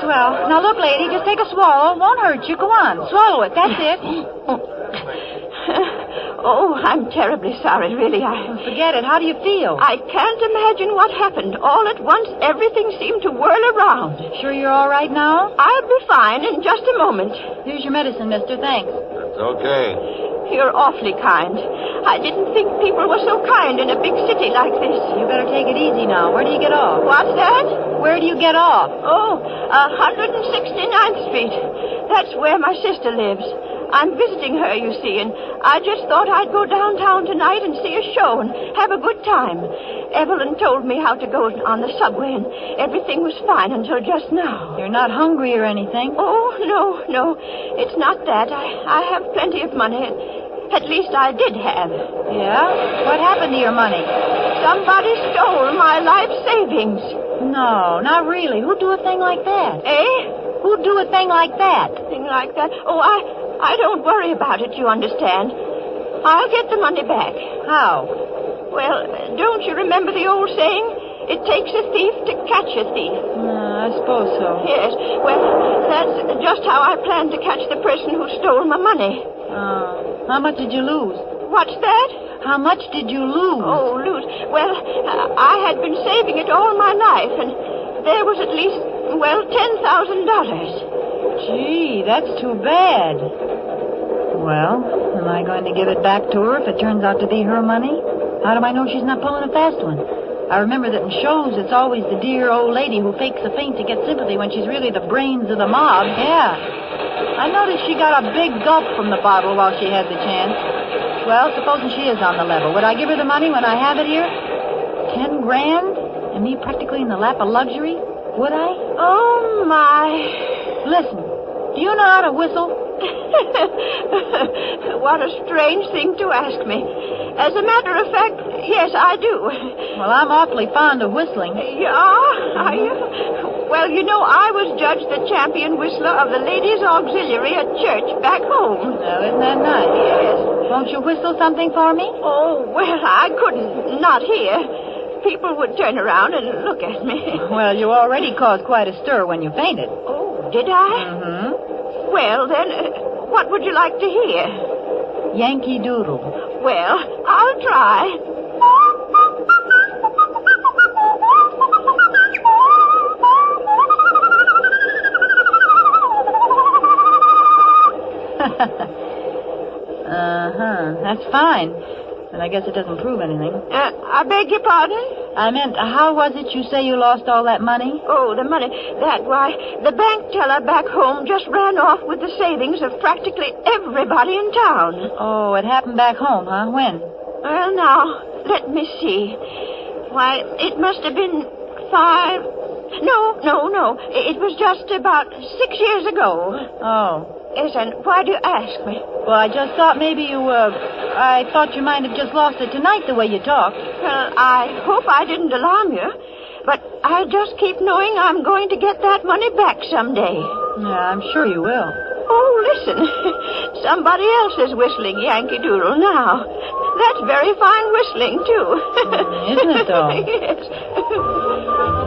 Well, now look, lady, just take a swallow. It won't hurt you. Go on. Swallow it. That's it. Oh, I'm terribly sorry, really. Forget it. How do you feel? I can't imagine what happened. All at once, everything seemed to whirl around. Sure you're all right now? I'll be fine in just a moment. Here's your medicine, mister. Thanks. It's okay. You're awfully kind. I didn't think people were so kind in a big city like this. You better take it easy now. Where do you get off? What's that? Where do you get off? Oh, 169th Street. That's where my sister lives. I'm visiting her, you see, and I just thought I'd go downtown tonight and see a show and have a good time. Evelyn told me how to go on the subway, and everything was fine until just now. You're not hungry or anything? Oh, no. It's not that. I have plenty of money. At least I did have. Yeah? What happened to your money? Somebody stole my life savings. No, not really. Who'd do a thing like that? Eh? Who'd do a thing like that? Thing like that? Oh, I don't worry about it, you understand. I'll get the money back. How? Well, don't you remember the old saying? It takes a thief to catch a thief. I suppose so. Yes. Well, that's just how I plan to catch the person who stole my money. How much did you lose? What's that? How much did you lose? Oh, lose. Well, I had been saving it all my life, and there was at least, $10,000. Gee, that's too bad. Well, am I going to give it back to her if it turns out to be her money? How do I know she's not pulling a fast one? I remember that in shows it's always the dear old lady who fakes a faint to get sympathy when she's really the brains of the mob. Yeah. I noticed she got a big gulp from the bottle while she had the chance. Well, supposing she is on the level, would I give her the money when I have it here? 10 grand? And me practically in the lap of luxury? Would I? Oh, my. Listen, do you know how to whistle? What a strange thing to ask me. As a matter of fact, yes, I do. Well, I'm awfully fond of whistling. Yeah? Are you? Well, you know, I was judged the champion whistler of the Ladies' Auxiliary at church back home. Oh, isn't that nice? Yes. Won't you whistle something for me? Oh, well, I couldn't. Not here. People would turn around and look at me. Well, you already caused quite a stir when you fainted. Oh, did I? Mm-hmm. Well, then, what would you like to hear? Yankee Doodle. Well, I'll try. That's fine. But I guess it doesn't prove anything. I beg your pardon? I meant, how was it you say you lost all that money? Oh, the money. Why, the bank teller back home just ran off with the savings of practically everybody in town. Oh, it happened back home, huh? When? Well, now, let me see. Why, it must have been 5... No. It was just about 6 years ago. Oh. Yes, and why do you ask me? Well, I just thought maybe I thought you might have just lost it tonight the way you talked. Well, I hope I didn't alarm you. But I just keep knowing I'm going to get that money back someday. Yeah, I'm sure you will. Oh, listen. Somebody else is whistling Yankee Doodle now. That's very fine whistling, too. Isn't it, though? Yes.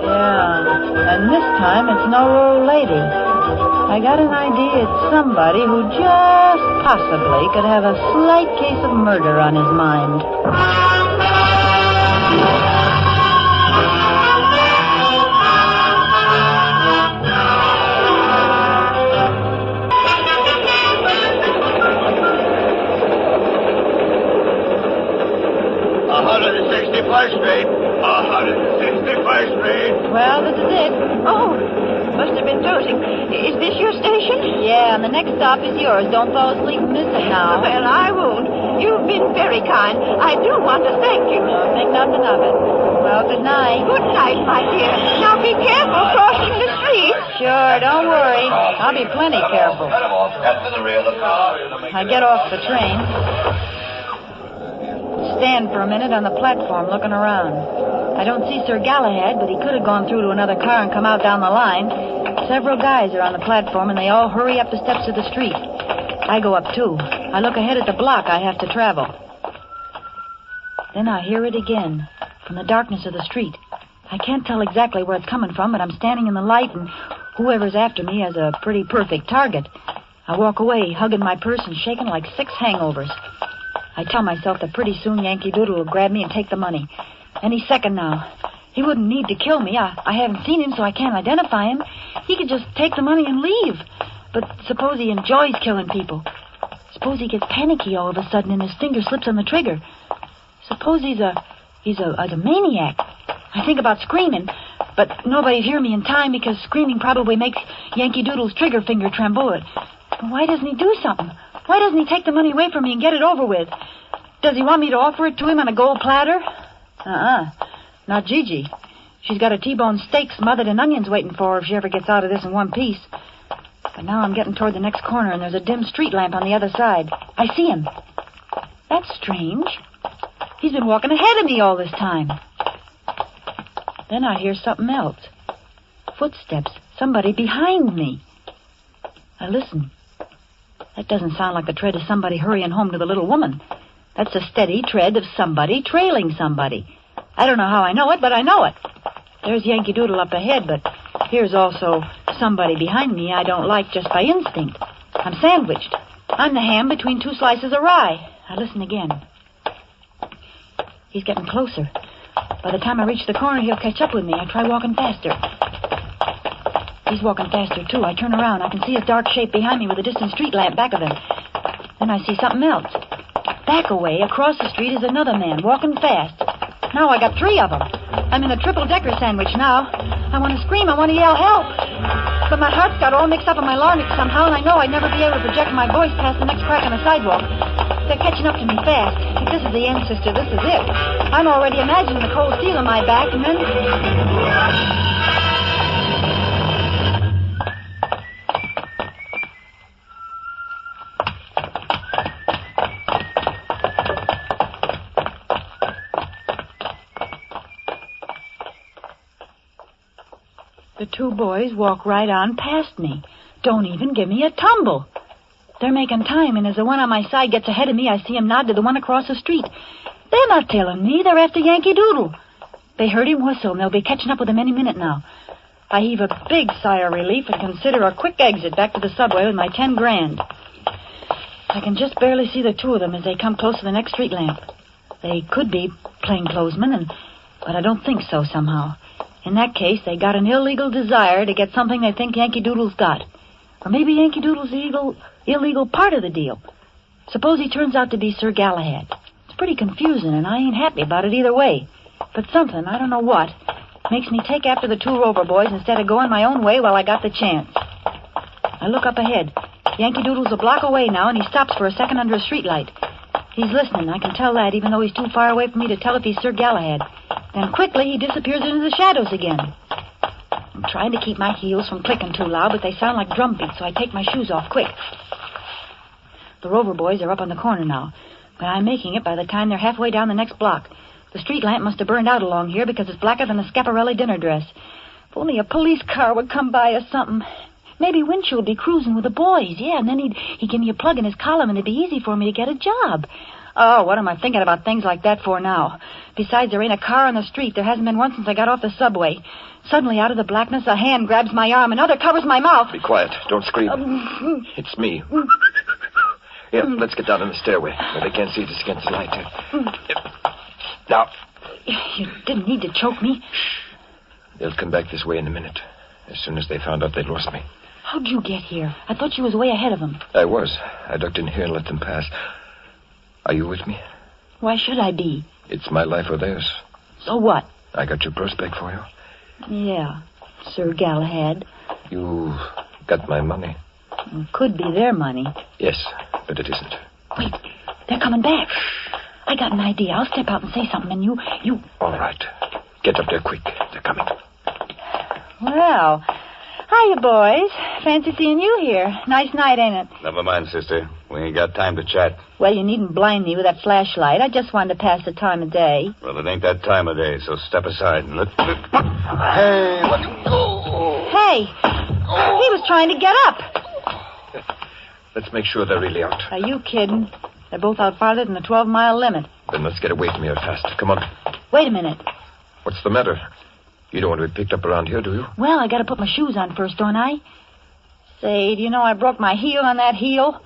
Yeah, and this time it's no old lady. I got an idea it's somebody who just possibly could have a slight case of murder on his mind. Well, this is it. Oh, must have been dozing. Is this your station? Yeah, and the next stop is yours. Don't fall asleep and miss it now. Well, I won't. You've been very kind. I do want to thank you. Don't think nothing of it. Well, good night. Good night, my dear. Now be careful crossing the street. Sure, don't worry. I'll be plenty careful. I get off the train. Stand for a minute on the platform looking around. I don't see Sir Galahad, but he could have gone through to another car and come out down the line. Several guys are on the platform, and they all hurry up the steps of the street. I go up, too. I look ahead at the block I have to travel. Then I hear it again, from the darkness of the street. I can't tell exactly where it's coming from, but I'm standing in the light, and Whoever's after me has a pretty perfect target. I walk away, hugging my purse and shaking like 6 hangovers. I tell myself that pretty soon Yankee Doodle will grab me and take the money. Any second now. He wouldn't need to kill me. I haven't seen him, so I can't identify him. He could just take the money and leave. But suppose he enjoys killing people. Suppose he gets panicky all of a sudden and his finger slips on the trigger. Suppose he's a maniac. I think about screaming, but nobody'd hear me in time because screaming probably makes Yankee Doodle's trigger finger tremble. Why doesn't he do something? Why doesn't he take the money away from me and get it over with? Does he want me to offer it to him on a gold platter? Not Gigi. She's got a T-bone steak smothered in onions waiting for her if she ever gets out of this in one piece. But now I'm getting toward the next corner, and there's a dim street lamp on the other side. I see him. That's strange. He's been walking ahead of me all this time. Then I hear something else. Footsteps. Somebody behind me. I listen. That doesn't sound like the tread of somebody hurrying home to the little woman. That's the steady tread of somebody trailing somebody. I don't know how I know it, but I know it. There's Yankee Doodle up ahead, but here's also somebody behind me I don't like just by instinct. I'm sandwiched. I'm the ham between 2 slices of rye. I listen again. He's getting closer. By the time I reach the corner, he'll catch up with me. I try walking faster. He's walking faster, too. I turn around. I can see a dark shape behind me with a distant street lamp back of him. Then I see something else. Back away, across the street, is another man, walking fast. Now I got 3 of them. I'm in a triple-decker sandwich now. I want to scream. I want to yell help. But my heart's got all mixed up in my larynx somehow, and I know I'd never be able to project my voice past the next crack on the sidewalk. They're catching up to me fast. If this is the end, sister, this is it. I'm already imagining the cold steel on my back, and then... The 2 boys walk right on past me. Don't even give me a tumble. They're making time, and as the one on my side gets ahead of me, I see him nod to the one across the street. They're not tailing me. They're after Yankee Doodle. They heard him whistle, and they'll be catching up with him any minute now. I heave a big sigh of relief and consider a quick exit back to the subway with my 10 grand. I can just barely see the 2 of them as they come close to the next street lamp. They could be plainclothesmen, but I don't think so somehow. In that case, they got an illegal desire to get something they think Yankee Doodle's got. Or maybe Yankee Doodle's the illegal part of the deal. Suppose he turns out to be Sir Galahad. It's pretty confusing, and I ain't happy about it either way. But something, I don't know what, makes me take after the 2 Rover boys instead of going my own way while I got the chance. I look up ahead. Yankee Doodle's a block away now, and he stops for a second under a streetlight. He's listening, I can tell that, even though he's too far away for me to tell if he's Sir Galahad. Then quickly he disappears into the shadows again. I'm trying to keep my heels from clicking too loud, but they sound like drum beats, so I take my shoes off quick. The Rover boys are up on the corner now, but I'm making it by the time they're halfway down the next block. The street lamp must have burned out along here because it's blacker than a Schiaparelli dinner dress. If only a police car would come by or something. Maybe Winchell would be cruising with the boys, yeah, and then he'd give me a plug in his column and it'd be easy for me to get a job. Oh, what am I thinking about things like that for now? Besides, there ain't a car on the street. There hasn't been one since I got off the subway. Suddenly, out of the blackness, a hand grabs my arm, another covers my mouth. Be quiet. Don't scream. It's me. Here, let's get down on the stairway where they can't see us against the light. Now. You didn't need to choke me. They'll come back this way in a minute, as soon as they found out they'd lost me. How'd you get here? I thought you was way ahead of them. I was. I ducked in here and let them pass. Are you with me? Why should I be? It's my life or theirs. So what? I got your purse back for you. Yeah, Sir Galahad. You got my money. It could be their money. Yes, but it isn't. Wait, they're coming back. I got an idea. I'll step out and say something, and you... All right. Get up there quick. They're coming. Well, hiya, boys. Fancy seeing you here. Nice night, ain't it? Never mind, sister. We ain't got time to chat. Well, you needn't blind me with that flashlight. I just wanted to pass the time of day. Well, it ain't that time of day, so step aside and let... Hey, let him go. Hey, he was trying to get up. Let's make sure they're really out. Are you kidding? They're both out farther than the 12-mile limit. Then let's get away from here fast. Come on. Wait a minute. What's the matter? You don't want to be picked up around here, do you? Well, I gotta put my shoes on first, don't I? Say, do you know I broke my heel on that heel?